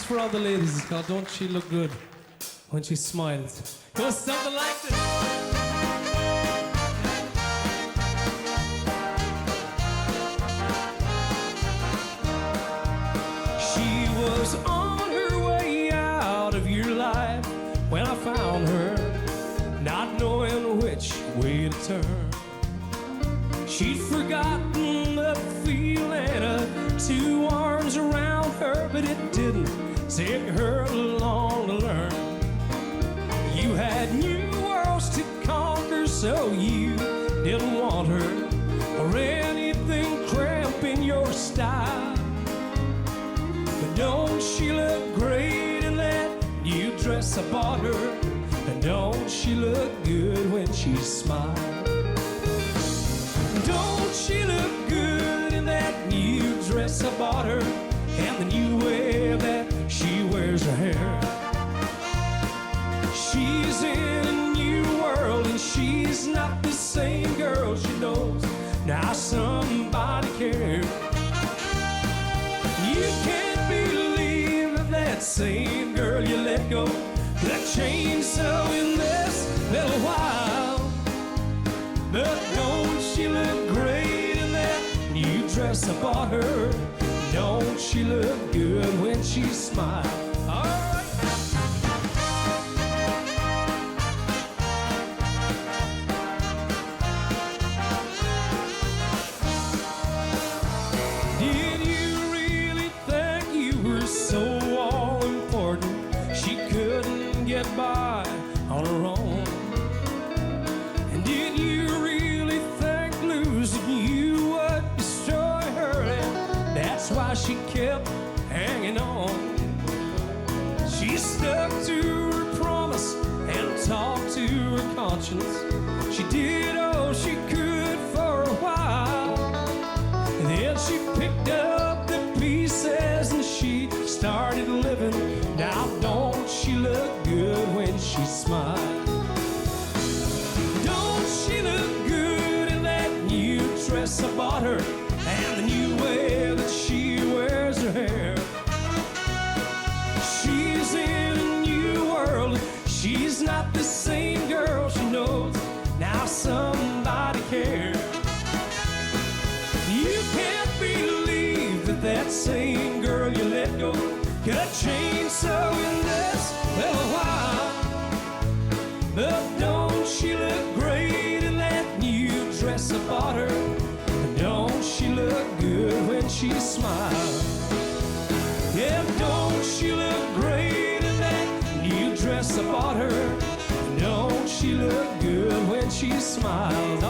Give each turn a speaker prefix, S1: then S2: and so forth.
S1: is for all the ladies. It's called Don't She Look Good When She Smiles. Goes something like this. She was on her way out of your life when I found her, not knowing which way to turn. She'd forgotten the feeling of two arms around her, but it didn't take her long to learn. You had new worlds to conquer, so you didn't want her or anything cramping your style. But don't she look great in that new dress I bought her? And don't she look good when she smiles? Don't she look good in that new dress I bought her, and the new way that she wears her hair? She's in a new world and she's not the same girl she knows. Now somebody cares. You can't believe that that same girl you let go could change so in this little while. But don't she look great in that new dress I bought her? Don't she look good when she smiles? All right. Did you really think you were so all important she couldn't get by on her own? And did you really think losing you would destroy her? And that's why she kept hanging on. She stuck to her promise and talked to her conscience. She did all she could for a while. And then she picked up the pieces and she started living. Now don't she look good when she smiles? Don't she look good in that new dress I bought her, and the new way that she wears her hair? She's in a new world, she's not the same girl she knows. Now somebody cares. You can't believe that that same girl you let go could change so in this little while. But don't she look great in that new dress I bought her? And don't she look good when she smiles? Yeah, don't she look great in that new dress I bought her? And don't she look good when she smiles?